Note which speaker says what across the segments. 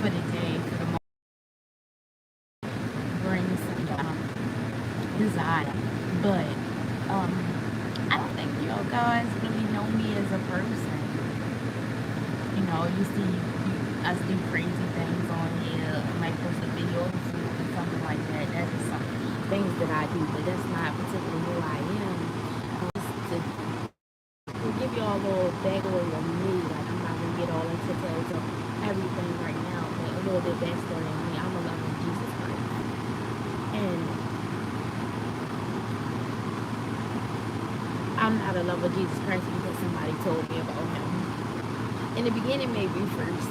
Speaker 1: for the day, for the moment, brings desire. But um, I don't think you guys really know me as a person. You see us do crazy things on here. I might post a video of food or something like that. That's just some things that I do, but that's not particularly who I am. Just to give you all a little backstory of me, like I'm not gonna get all into details of everything right now, but a little bit backstory of me. I'm a lover of Jesus Christ, and I'm not a lover of Jesus Christ because somebody told me about him. In the beginning, maybe first.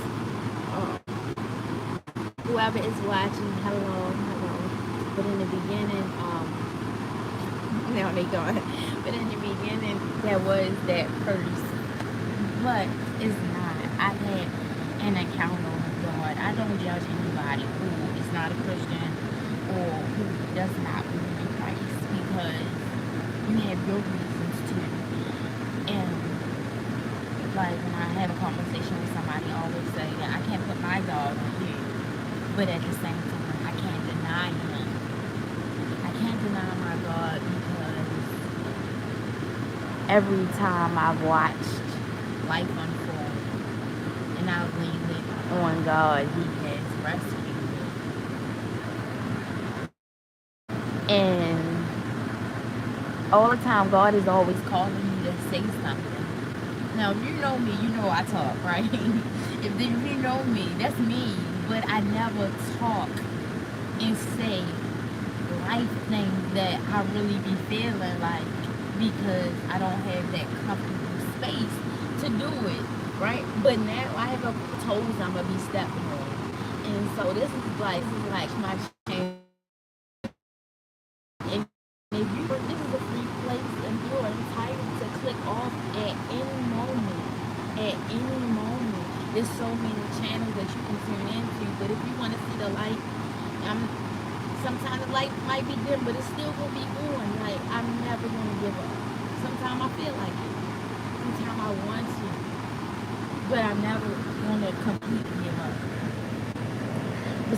Speaker 1: Whoever is watching, hello, hello. But in the beginning, now they gone. But in the beginning, there was that first. But it's not. I've had an encounter with God. I don't judge anybody who is not a Christian or who does not believe in Christ because you have your reasons too. And like when I have a conversation with somebody, I always say that I can't put my God on you. But at the same time, I can't deny him. I can't deny my God because every time I've watched life unfold and I've leaned it on God, he has rescued me. And all the time, God is always calling me to say something. Now, if you know me, you know I talk, right? If you know me, that's me. But I never talk and say life things that I really be feeling like because I don't have that comfortable space to do it, right? But now I have a toes I'm gonna be stepping on, and so this is like my chance. And if you this is a free place, and you're entitled to click off at any moment, at any moment. There's so many channels that you can tune into, but if you want to see the light, sometimes the light might be dim, but it's still gonna be on. Like I'm never gonna give up. Sometimes I feel like it. Sometimes I want to, but I'm never gonna completely give up.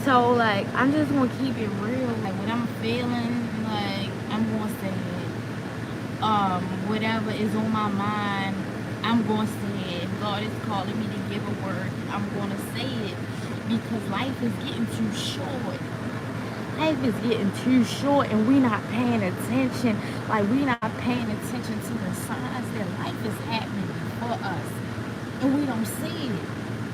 Speaker 1: So like I'm just gonna keep it real. Like what I'm feeling, like I'm gonna say it. Whatever is on my mind, I'm gonna say it. God is calling me to give a word. I'm gonna say it because life is getting too short. Life is getting too short, and we not paying attention. Like we not paying attention to the signs that life is happening for us, and we don't see it.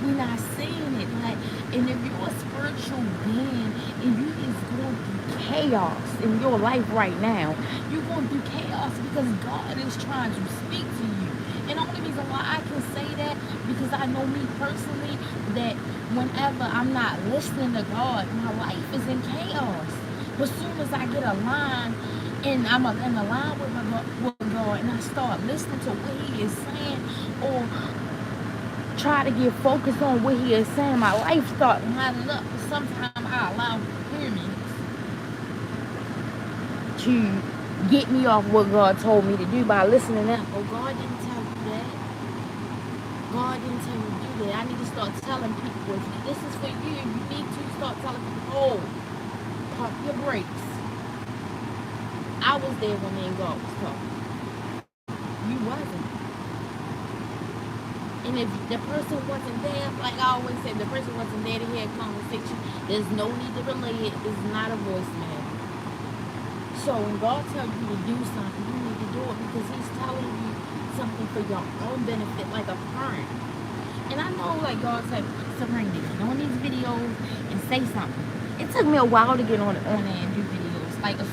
Speaker 1: We're not seeing it. Like, and if you're a spiritual being and you is going through chaos in your life right now, you're going through chaos because God is trying to speak to you. And the only reason why I can say that because I know me personally that whenever I'm not listening to God, my life is in chaos. But as soon as I get a line and I'm in a line with God and I start listening to what He is saying or try to get focused on what He is saying, my life start lining up. But sometimes I allow humans to get me off what God told me to do by listening to them. Oh, God didn't tell you that. God didn't tell you to do that. I need to start telling people, if this is for you, you need to start telling people, oh, pump your brakes. I was there when me and God was talking. You wasn't. And if the person wasn't there, like I always say, if the person wasn't there to hear a conversation, there's no need to relay it. It's not a voicemail. So when God tells you to do something, you need to do it because He's telling you something for your own benefit, like a parent. And I know, like God said, Serena, get on these videos and say something. It took me a while to get on there and do videos, like a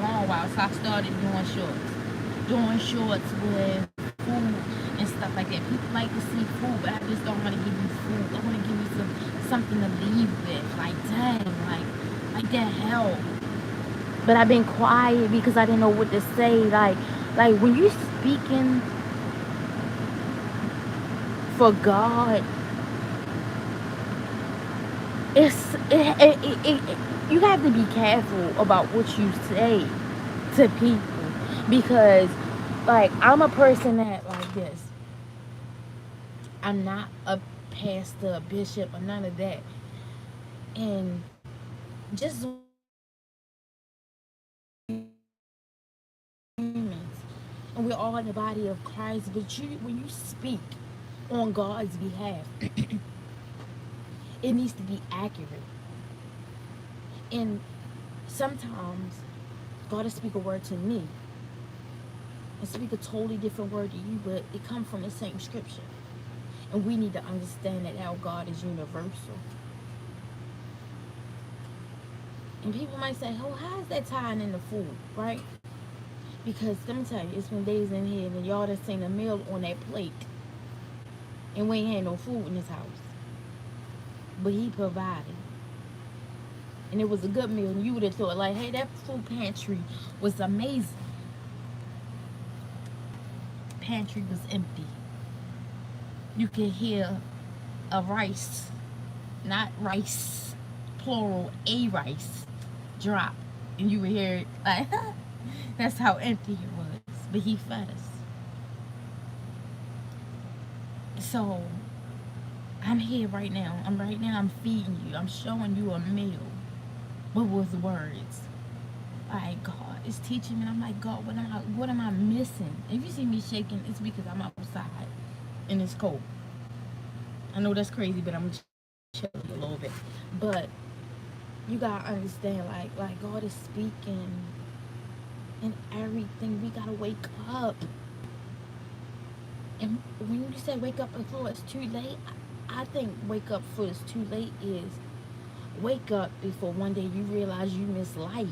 Speaker 1: long while. So I started doing shorts with food and stuff like that. People like to see food, but I just don't want to give you food. I want to give you something to leave with. Like dang, like that help. But I've been quiet because I didn't know what to say. Like when you speaking for God, you have to be careful about what you say to people because like I'm a person that like this. I'm not a pastor, a bishop, or none of that. And just humans, and we're all in the body of Christ. But when you speak on God's behalf, it needs to be accurate. And sometimes God will speak a word to me and speak a totally different word to you, but it comes from the same scripture. And we need to understand that our God is universal. And people might say, oh, how is that tying into food, right? Because let me tell you, it's been days in here and y'all done seen a meal on that plate and we ain't had no food in this house. But he provided. And it was a good meal. And you would have thought, like, hey, that food pantry was amazing. Pantry was empty. You could hear a rice, not rice, plural, a rice drop. And you would hear it like, that's how empty it was. But he fed us. So I'm here right now. I'm feeding you. I'm showing you a meal. But with words. Like, God is teaching me. I'm like, God, what am I missing? If you see me shaking, it's because I'm outside and it's cold. I know that's crazy, but I'm chilly a little bit. But you gotta understand, like God is speaking and everything. We gotta wake up. And when you say wake up before it's too late, I think wake up before it's too late is wake up before one day you realize you miss life.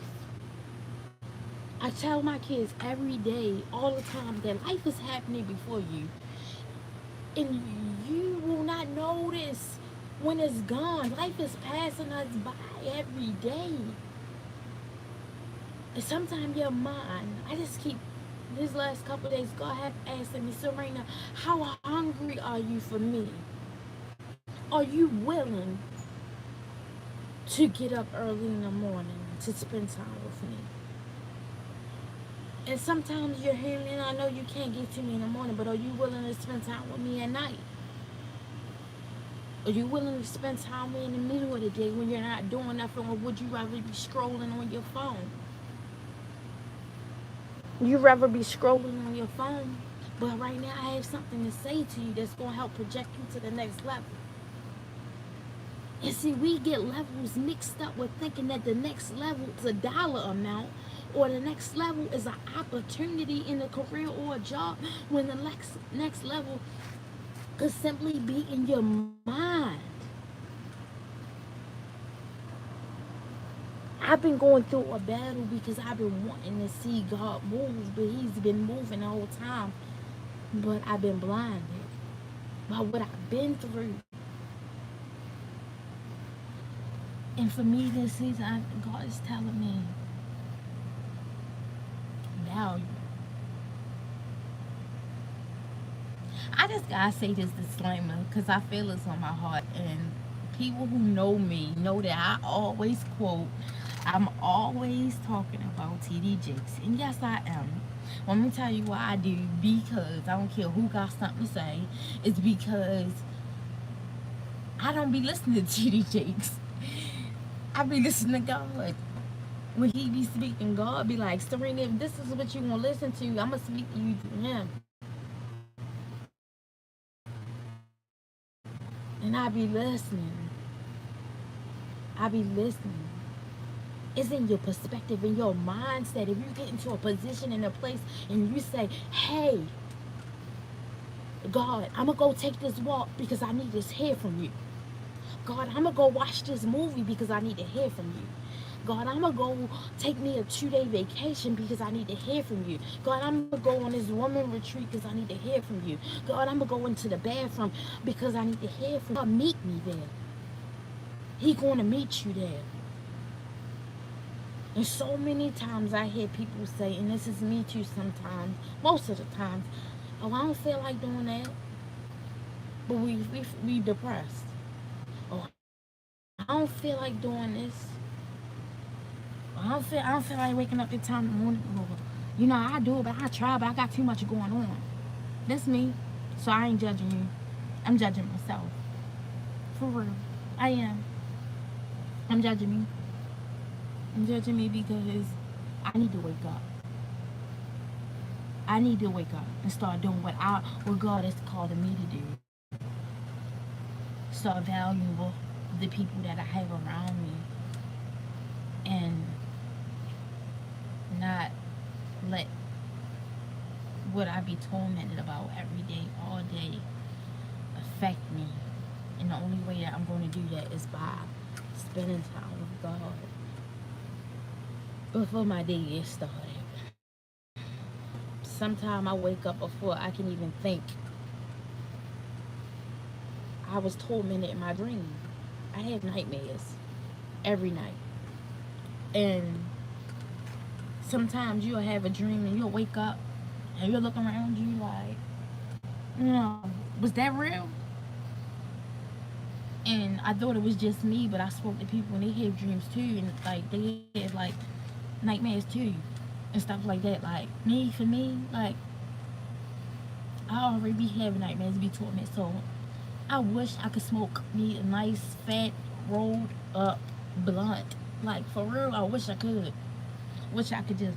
Speaker 1: I tell my kids every day, all the time, that life is happening before you. And you will not notice when it's gone. Life is passing us by every day. And sometimes your mind, I just keep, these last couple of days, God have asking me, Serena, how hungry are you for me? Are you willing to get up early in the morning to spend time with me? And sometimes you're hearing, I know you can't get to me in the morning, but are you willing to spend time with me at night? Are you willing to spend time with me in the middle of the day when you're not doing nothing, or would you rather be scrolling on your phone? You'd rather be scrolling on your phone? But right now I have something to say to you that's going to help project you to the next level. And see, we get levels mixed up with thinking that the next level is a dollar amount, or the next level is an opportunity in a career or a job, when the next level could simply be in your mind. I've been going through a battle because I've been wanting to see God move, but he's been moving the whole time. But I've been blinded by what I've been through. And for me this season, God is telling me, value. I just gotta say this disclaimer because I feel it's on my heart, and people who know me know that I always quote, I'm always talking about TD Jakes, and yes I am. Let me tell you why I do, because I don't care who got something to say. It's because I don't be listening to TD Jakes. I be listening to God. When he be speaking, God be like, Serena, if this is what you want to listen to, I'm going to speak to you through him. And I be listening. I be listening. It's in your perspective, in your mindset. If you get into a position, in a place, and you say, hey, God, I'm going to go take this walk because I need to hear from you. God, I'm going to go watch this movie because I need to hear from you. God, I'm going to go take me a 2-day vacation because I need to hear from you. God, I'm going to go on this woman retreat because I need to hear from you. God, I'm going to go into the bathroom because I need to hear from you. God, meet me there. He's going to meet you there. And so many times I hear people say, and this is me too sometimes, most of the times, oh, I don't feel like doing that. But we depressed. Oh, I don't feel like doing this. I don't feel like waking up this time in the morning. You know, I do it, but I try, but I got too much going on. That's me. So I ain't judging you. I'm judging myself. For real. I am. I'm judging me. I'm judging me because I need to wake up. I need to wake up and start doing what God is calling me to do. Start valuing the people that I have around me and not let what I be tormented about every day, all day, affect me. And the only way that I'm going to do that is by spending time with God before my day gets started. Sometimes I wake up before I can even think. I was tormented in my dream. I have nightmares every night. And sometimes you'll have a dream and you'll wake up and you'll look around you like, was that real? And I thought it was just me, but I spoke to people and they have dreams too, and like they have like nightmares too, and stuff like that. Like me, for me, like I already be having nightmares, be tormented. So I wish I could smoke me a nice fat rolled up blunt. Like for real, I wish I could. Wish I could just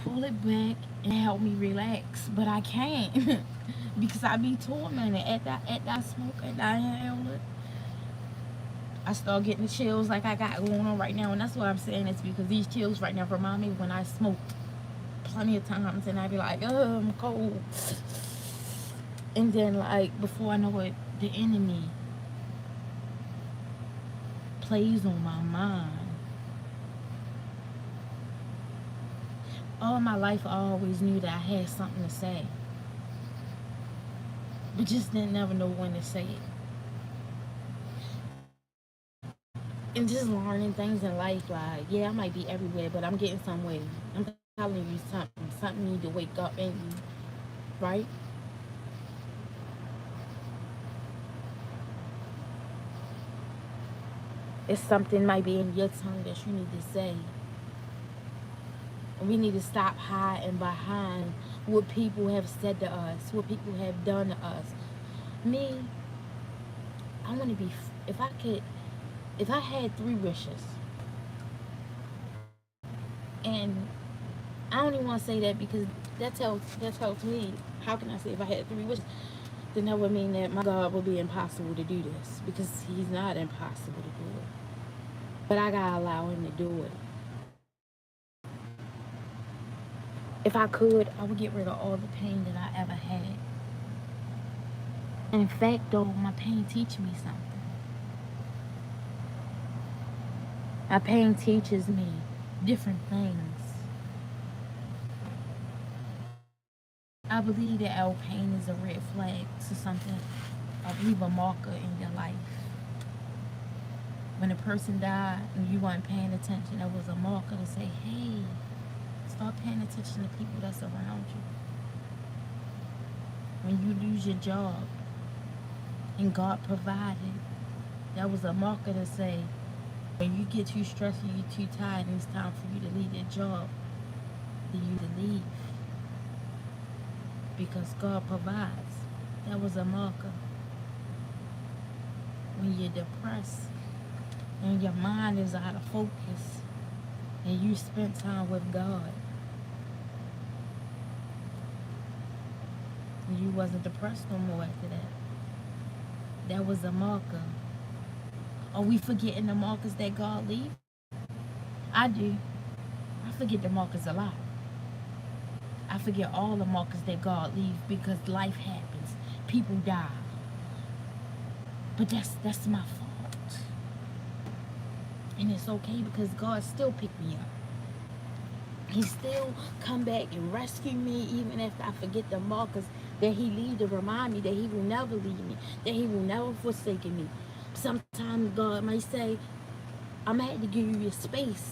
Speaker 1: pull it back and help me relax, but I can't because I be tormented at that smoke, at that inhale it. I start getting the chills like I got going on right now, and that's why I'm saying it's because these chills right now remind me when I smoked plenty of times, and I be like, oh, I'm cold, and then like before I know it, the enemy plays on my mind. All my life, I always knew that I had something to say, but just didn't never know when to say it. And just learning things in life, like yeah, I might be everywhere, but I'm getting somewhere. I'm telling you something need to wake up in you, right? It's something might be in your tongue that you need to say. And we need to stop hiding behind what people have said to us, what people have done to us. Me, I want to be, if I could, if I had three wishes, and I don't even want to say that because that tells me, how can I say if I had three wishes? Then that would mean that my God would be impossible to do this because he's not impossible to do it. But I gotta allow him to do it. If I could, I would get rid of all the pain that I ever had. And in fact, though, my pain teaches me something. My pain teaches me different things. I believe that our pain is a red flag to something, or leave a marker in your life. When a person died and you weren't paying attention, there was a marker to say, hey, start paying attention to people that's around you. When you lose your job and God provided, that was a marker to say, when you get too stressed and you're too tired and it's time for you to leave your job, then you to leave. Because God provides. That was a marker. When you're depressed and your mind is out of focus and you spent time with God, and you wasn't depressed no more after that. That was a marker. Are we forgetting the markers that God leave? I do. I forget the markers a lot. I forget all the markers that God leaves because life happens. People die. But that's my fault. And it's okay because God still picked me up. He still come back and rescue me even if I forget the markers that he leave to remind me that he will never leave me, that he will never forsake me. Sometimes God might say, I'm going to have to give you your space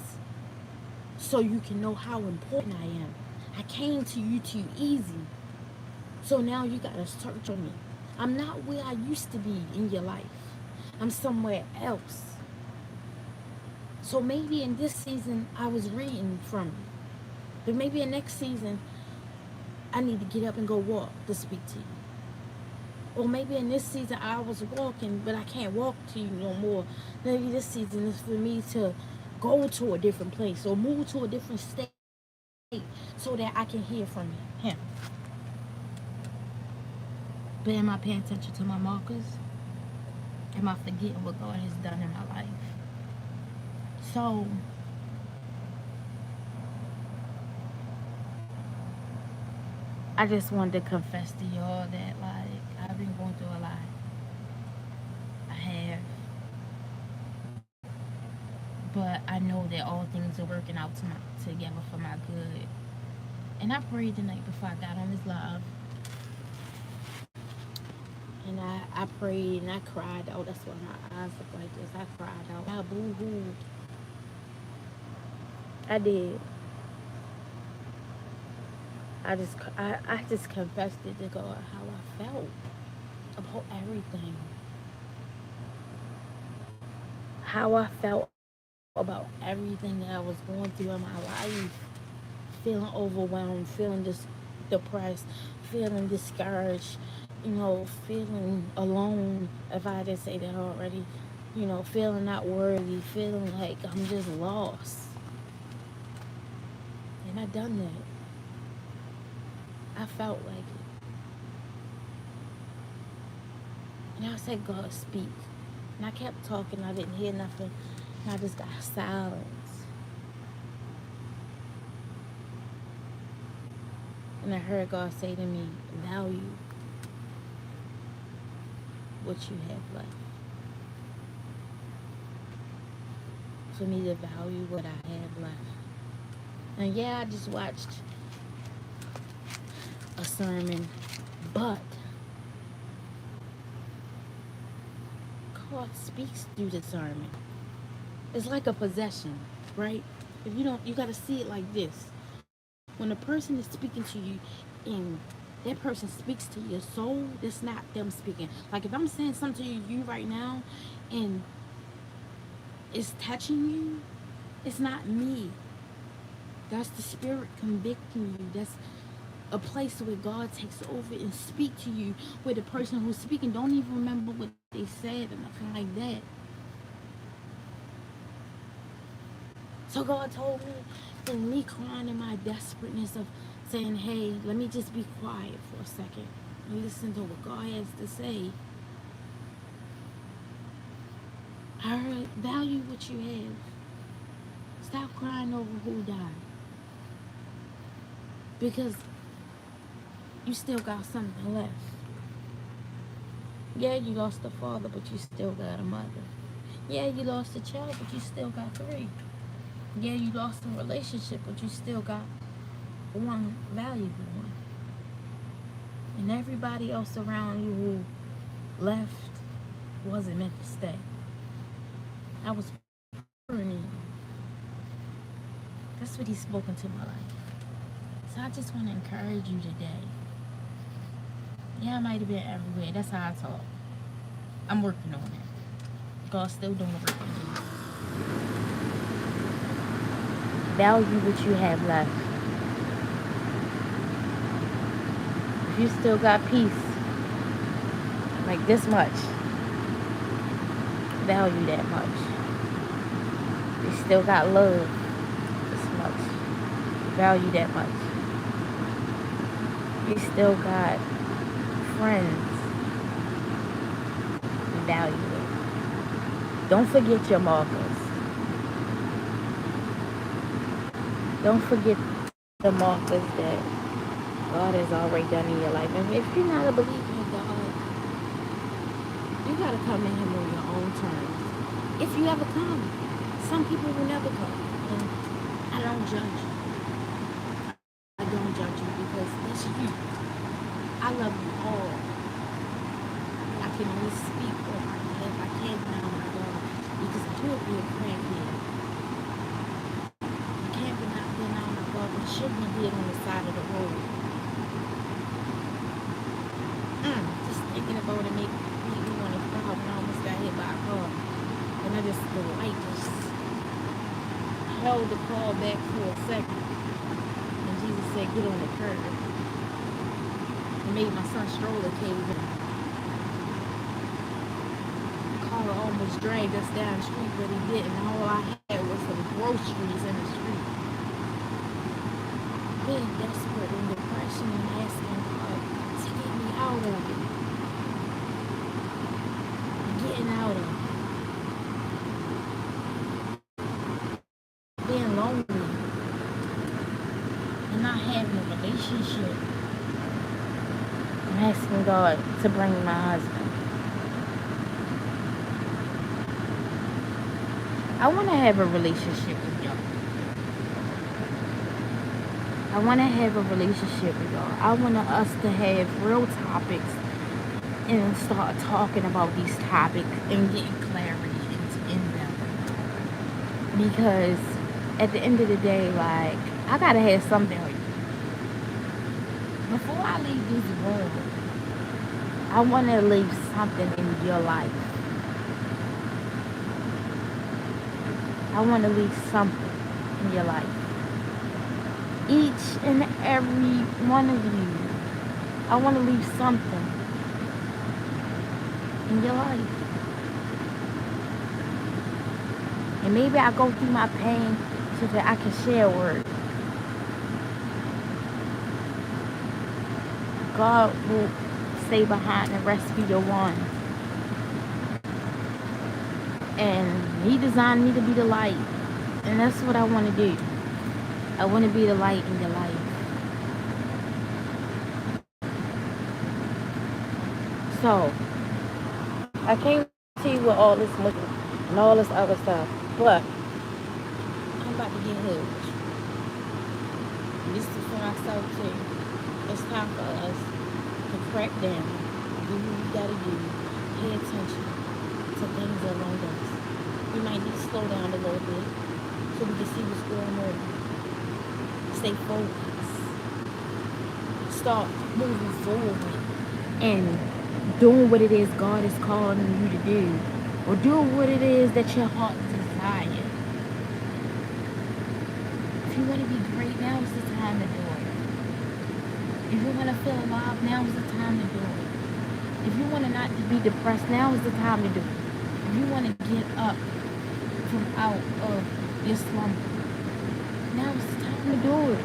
Speaker 1: so you can know how important I am. I came to you too easy. So now you got to search on me. I'm not where I used to be in your life. I'm somewhere else. So maybe in this season I was reading from you. But maybe in next season I need to get up and go walk to speak to you. Or maybe in this season I was walking, but I can't walk to you no more. Maybe this season is for me to go to a different place or move to a different state so that I can hear from him. But am I paying attention to my markers? Am I forgetting what God has done in my life? So I just wanted to confess to y'all that like I've been going through a lot. I have. But I know that all things are working out together for my good. And I prayed the night before I got on this live. And I prayed and I cried out. That's why my eyes look like this. I cried out. I boo-hooed. I did. I just confessed it to God how I felt about everything. How I felt about everything that I was going through in my life. Feeling overwhelmed, feeling depressed, feeling discouraged, feeling alone, if I didn't say that already, feeling not worthy, feeling like I'm just lost. And I done that. I felt like it. And I said, God, speak. And I kept talking, I didn't hear nothing, and I just got silence. And I heard God say to me, value what you have left. For me to value what I have left. And yeah, I just watched a sermon, but God speaks through the sermon. It's like a possession, right? If you don't, you got to see it like this. When a person is speaking to you and that person speaks to your soul, that's not them speaking. Like if I'm saying something to you right now and it's touching you, it's not me. That's the spirit convicting you. That's a place where God takes over and speak to you, where the person who's speaking don't even remember what they said or nothing like that. So God told me, and me crying in my desperateness of saying, hey, let me just be quiet for a second and listen to what God has to say. I heard, value what you have. Stop crying over who died. Because you still got something left. Yeah, you lost a father, but you still got a mother. Yeah, you lost a child, but you still got three. Yeah, you lost a relationship, but you still got one valuable one. And everybody else around you who left wasn't meant to stay. I was burning. That's what he's spoken to my life. So I just want to encourage you today. Yeah, I might have been everywhere. That's how I talk. I'm working on it. God's still doing the work in me. Value what you have left. If you still got peace, like this much, value that much. You still got love this much, value that much. You still got friends, value it. Don't forget your markers. Don't forget the markers that God has already done in your life. And if you're not a believer in God, you got to come to him on your own terms. If you ever come. Some people will never come. And I don't judge you. I don't judge you because that's you. I love you all. I can only speak on my behalf. I can't deny my God because I could be a crackhead. I can't deny my God, but I shouldn't have been on the side of the road. Just thinking about it make me want to cry when I almost got hit by a car. And I just, the light just held the car back for a second. And Jesus said, get on the curb. And made my son's stroller cave in. would almost drag us down the street, but he didn't. All I had was some groceries in the street. Being desperate and depression and asking God to get me out of it. Getting out of it. Being lonely. And not having a relationship. I'm asking God to bring my husband. I want to have a relationship with y'all. I want to have a relationship with y'all. I want us to have real topics and start talking about these topics and getting clarity in them. Because at the end of the day, like, I gotta have something with you. Before I leave this world, I want to leave something in your life. I want to leave something in your life. Each and every one of you. I want to leave something in your life. And maybe I go through my pain so that I can share a word. God will stay behind and rescue your one. And he designed me to be the light. And that's what I want to do. I want to be the light in your life. So, I can't see with all this looking and all this other stuff. But, I'm about to get hooked. This is for myself too. It's time for us to crack down. Do what we gotta do. Pay attention to things around us. We might need to slow down a little bit so we can see what's going on. Stay focused. Start moving forward and doing what it is God is calling you to do, or doing what it is that your heart desires. If you want to be great, now is the time to do it. If you want to feel alive, now is the time to do it. If you want to not be depressed, now is the time to do it. If you want to get up from out of your slumber, now is the time to do it.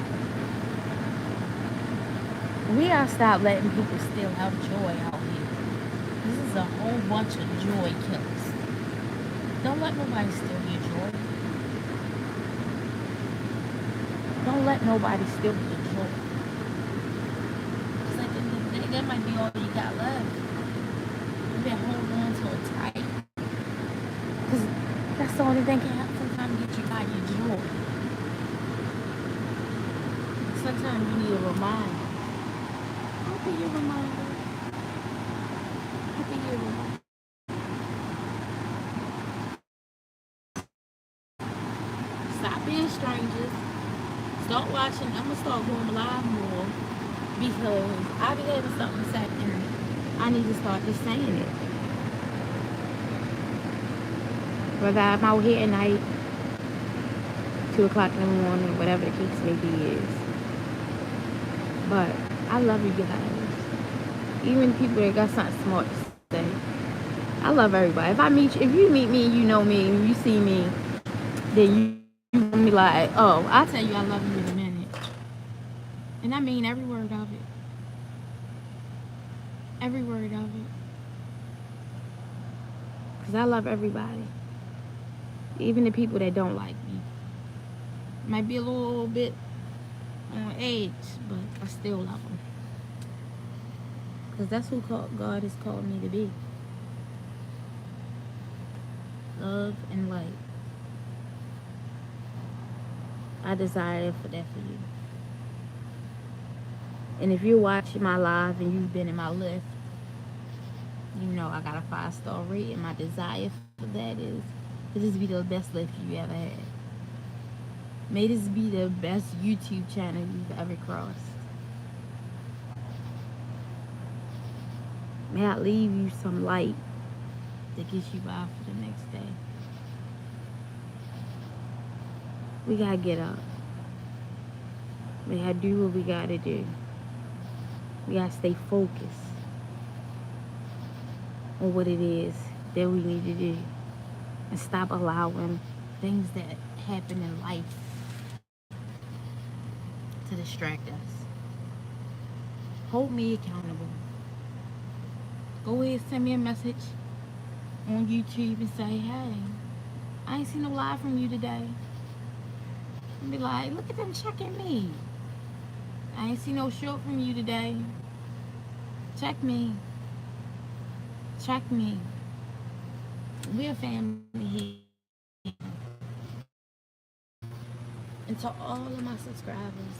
Speaker 1: We gotta stop letting people steal our joy out here. This is a whole bunch of joy killers. Don't let nobody steal your joy. Don't let nobody steal your joy. Because at the end of the day, that might be all you got left. You better hold on to it tight. Because that's the only thing can help sometimes get you out your joy. Sometimes you need a reminder. I'll be your reminder. I'll be your reminder. Stop being strangers. Start watching. I'm going to start going live more because I be having something to say and I need to start just saying it. Whether I'm out here at night, 2 o'clock in the morning, whatever the case may be is. But I love you guys. Even people that got something smart to say. I love everybody. If you meet me, you know me, and you see me, then you be like, oh, I'll tell you I love you in a minute. And I mean every word of it. Every word of it. Because I love everybody. Even the people that don't like me. Might be a little bit on edge, but I still love them. Because that's who God has called me to be. Love and light. I desire for that for you. And if you're watching my live and you've been in my lift, you know I got a 5-star rating. My desire for that is to this be the best lift you ever had. May this be the best YouTube channel you've ever crossed. May I leave you some light that gets you by for the next day. We gotta get up. We gotta do what we gotta do. We gotta stay focused on what it is that we need to do and stop allowing things that happen in life to distract us. Hold me accountable. Go ahead, send me a message on YouTube and say, hey, I ain't seen no live from you today. And be like, look at them checking me. I ain't seen no short from you today. Check me. Check me. We're a family here. And to all of my subscribers,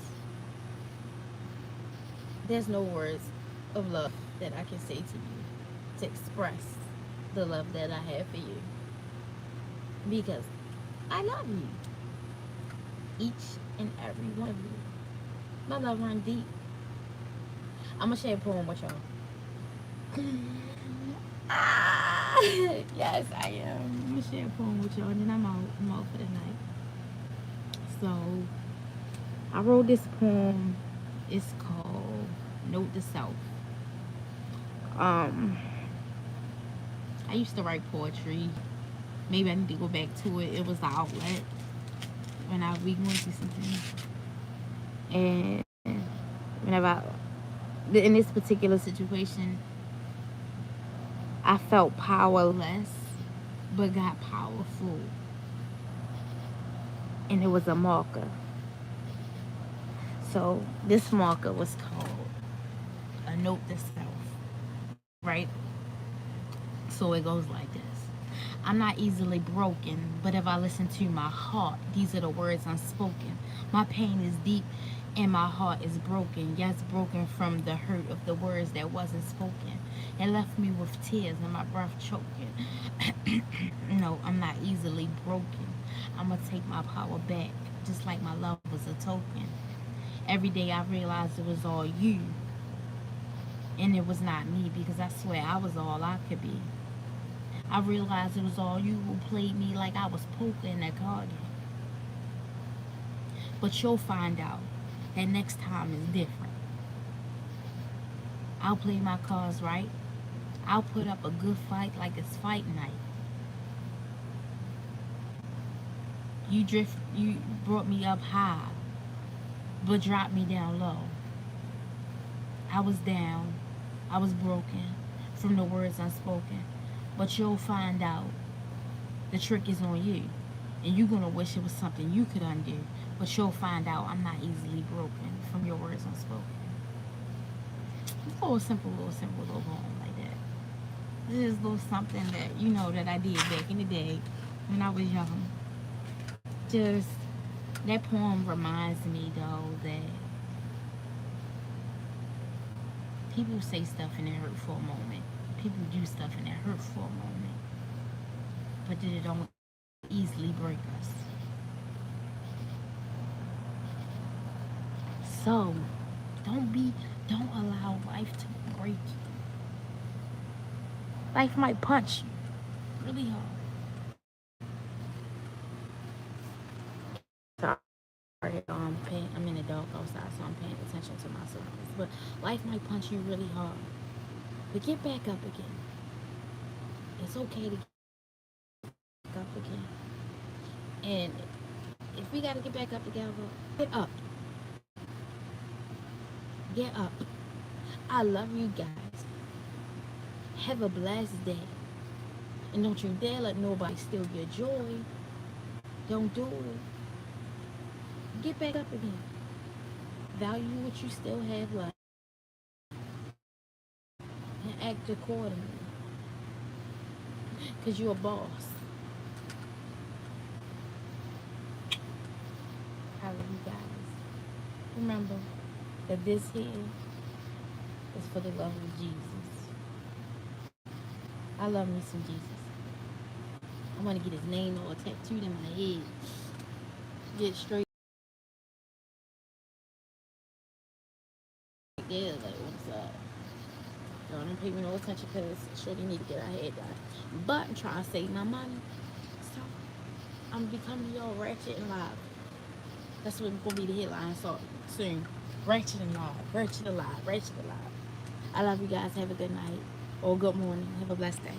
Speaker 1: there's no words of love that I can say to you to express the love that I have for you. Because I love you. Each and every one of you. My love runs deep. I'm going to share a poem with y'all. Yes, I am. I'm going to share a poem with y'all, and then I'm out for the night. So, I wrote this poem. It's called Note to Self. I used to write poetry. Maybe I need to go back to it. It was the outlet when I we going through something. And whenever in this particular situation, I felt powerless, but got powerful. And it was a marker. So this marker was called A Note to Self, right? So it goes like this. I'm not easily broken, but if I listen to my heart, these are the words unspoken. My pain is deep and my heart is broken. Yes, broken from the hurt of the words that wasn't spoken. It left me with tears and my breath choking. No, I'm not easily broken. I'm going to take my power back, just like my love was a token. Every day I realized it was all you, and it was not me, because I swear I was all I could be. I realized it was all you who played me like I was poker in that card game. But you'll find out that next time is different. I'll play my cards right. I'll put up a good fight like it's fight night. You brought me up high, but dropped me down low. I was down. I was broken from the words unspoken. But you'll find out the trick is on you. And you're going to wish it was something you could undo. But you'll find out I'm not easily broken from your words unspoken. A little simple little poem like that. This is a little something that, you know, that I did back in the day when I was young. Just, that poem reminds me, though, that people say stuff and it hurt for a moment. People do stuff and it hurt for a moment. But that it don't easily break us. So, don't allow life to break you. Life might punch you really hard. Sorry, I'm in the dark outside, so I'm paying attention to my surroundings. But life might punch you really hard. But get back up again. It's okay to get back up again. And if we got to get back up together, get up. Get up. I love you guys. Have a blessed day. And don't you dare let nobody steal your joy. Don't do it. Get back up again. Value what you still have left. And act accordingly. Because you're a boss. I love you guys. Remember that this here is for the love of Jesus. I love me some Jesus. I want to get his name all tattooed in my head. Get straight there, like, what's up? Y'all don't pay me no attention because sure they need to get our head done. But I'm trying to save my money. So I'm becoming y'all ratchet and live. That's what's going to be the headline soon. Ratchet and live. Ratchet alive. Ratchet alive. I love you guys. Have a good night or good morning. Have a blessed day.